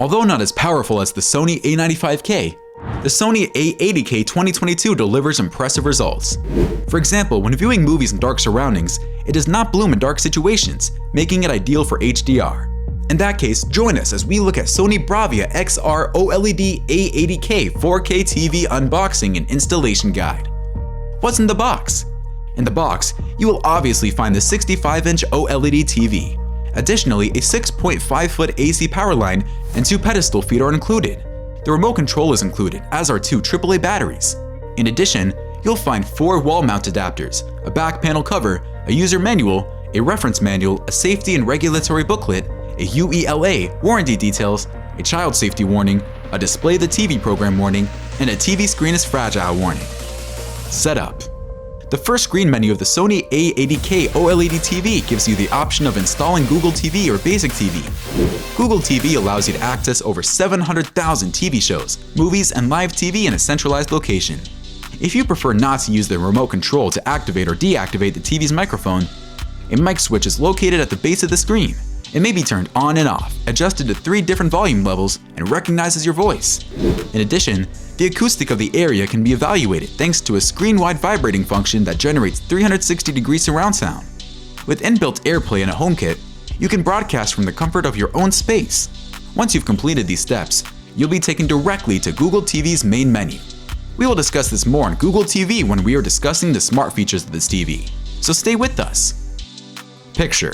Although not as powerful as the Sony A95K, the Sony A80K 2022 delivers impressive results. For example, when viewing movies in dark surroundings, it does not bloom in dark situations, making it ideal for HDR. In that case, join us as we look at Sony Bravia XR OLED A80K 4K TV unboxing and installation guide. What's in the box? In the box, you will obviously find the 65-inch OLED TV. Additionally, a 6.5-foot AC power line and 2 pedestal feet are included. The remote control is included, as are 2 AAA batteries. In addition, you'll find 4 wall-mount adapters, a back panel cover, a user manual, a reference manual, a safety and regulatory booklet, a UELA warranty details, a child safety warning, a display the TV program warning, and a TV screen is fragile warning. Setup. The first screen menu of the Sony A80K OLED TV gives you the option of installing Google TV or Basic TV. Google TV allows you to access over 700,000 TV shows, movies, and live TV in a centralized location. If you prefer not to use the remote control to activate or deactivate the TV's microphone, a mic switch is located at the base of the screen. It may be turned on and off, adjusted to 3 different volume levels, and recognizes your voice. In addition, the acoustic of the area can be evaluated thanks to a screen-wide vibrating function that generates 360-degree surround sound. With inbuilt AirPlay and a HomeKit, you can broadcast from the comfort of your own space. Once you've completed these steps, you'll be taken directly to Google TV's main menu. We will discuss this more on Google TV when we are discussing the smart features of this TV, so stay with us. Picture.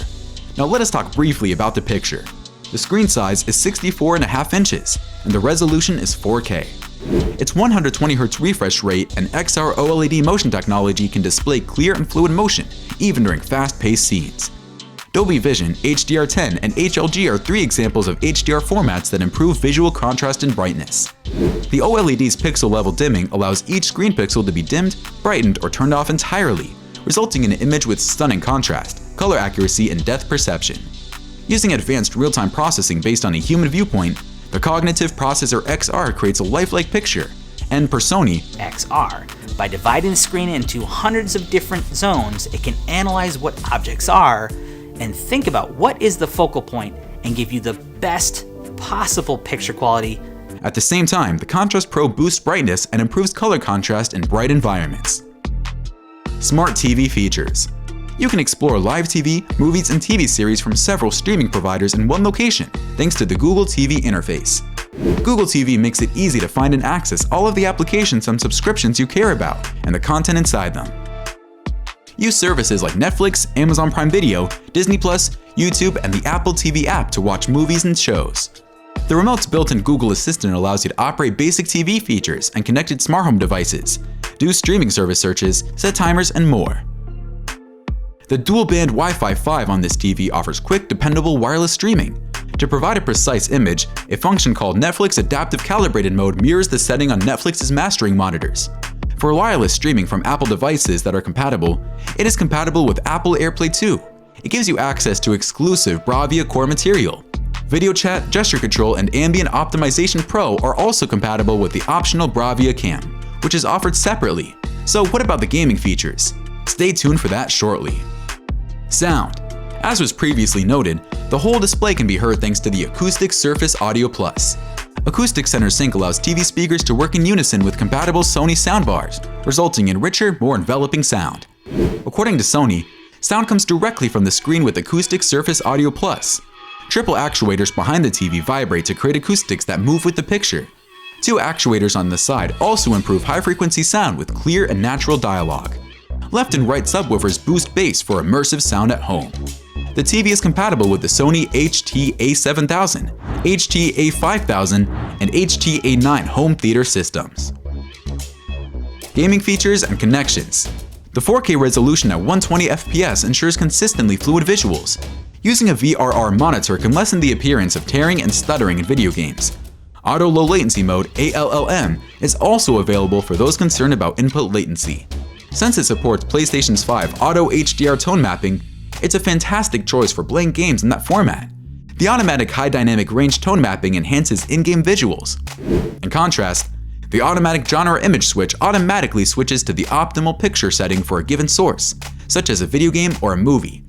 Now let us talk briefly about the picture. The screen size is 64.5 inches, and the resolution is 4K. Its 120Hz refresh rate and XR OLED motion technology can display clear and fluid motion, even during fast-paced scenes. Dolby Vision, HDR10, and HLG are 3 examples of HDR formats that improve visual contrast and brightness. The OLED's pixel-level dimming allows each screen pixel to be dimmed, brightened, or turned off entirely, resulting in an image with stunning contrast, color accuracy, and depth perception. Using advanced real-time processing based on a human viewpoint, the Cognitive Processor XR creates a lifelike picture, and per Sony XR, by dividing the screen into hundreds of different zones, it can analyze what objects are and think about what is the focal point and give you the best possible picture quality. At the same time, the Contrast Pro boosts brightness and improves color contrast in bright environments. Smart TV features. You can explore live TV, movies, and TV series from several streaming providers in one location, thanks to the Google TV interface. Google TV makes it easy to find and access all of the applications and subscriptions you care about, and the content inside them. Use services like Netflix, Amazon Prime Video, Disney+, YouTube, and the Apple TV app to watch movies and shows. The remote's built-in Google Assistant allows you to operate basic TV features and connected smart home devices, do streaming service searches, set timers, and more. The dual-band Wi-Fi 5 on this TV offers quick, dependable wireless streaming. To provide a precise image, a function called Netflix Adaptive Calibrated Mode mirrors the setting on Netflix's mastering monitors. For wireless streaming from Apple devices that are compatible, it is compatible with Apple AirPlay 2. It gives you access to exclusive Bravia core material. Video chat, gesture control, and ambient optimization Pro are also compatible with the optional Bravia Cam, which is offered separately. So what about the gaming features? Stay tuned for that shortly. Sound. As was previously noted, the whole display can be heard thanks to the Acoustic Surface Audio Plus. Acoustic Center Sync allows TV speakers to work in unison with compatible Sony soundbars, resulting in richer, more enveloping sound. According to Sony, sound comes directly from the screen with Acoustic Surface Audio Plus. Triple actuators behind the TV vibrate to create acoustics that move with the picture. 2 actuators on the side also improve high-frequency sound with clear and natural dialogue. Left and right subwoofers boost bass for immersive sound at home. The TV is compatible with the Sony A7000, A5000, and A9 home theater systems. Gaming features and connections. The 4K resolution at 120 FPS ensures consistently fluid visuals. Using a VRR monitor can lessen the appearance of tearing and stuttering in video games. Auto Low Latency Mode (ALLM) is also available for those concerned about input latency. Since it supports PlayStation's 5 Auto HDR tone mapping, it's a fantastic choice for playing games in that format. The automatic high dynamic range tone mapping enhances in-game visuals. In contrast, the automatic genre image switch automatically switches to the optimal picture setting for a given source, such as a video game or a movie.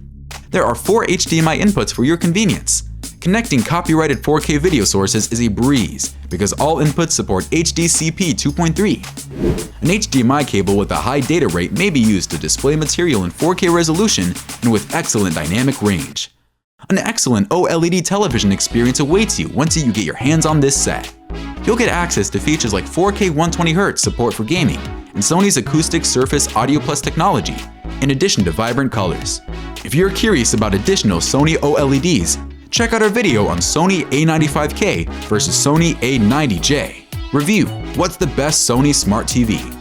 There are 4 HDMI inputs for your convenience. Connecting copyrighted 4K video sources is a breeze because all inputs support HDCP 2.3. An HDMI cable with a high data rate may be used to display material in 4K resolution and with excellent dynamic range. An excellent OLED television experience awaits you once you get your hands on this set. You'll get access to features like 4K 120Hz support for gaming and Sony's Acoustic Surface Audio Plus technology, in addition to vibrant colors. If you're curious about additional Sony OLEDs, check out our video on Sony A95K versus Sony A90J. Review: what's the best Sony Smart TV?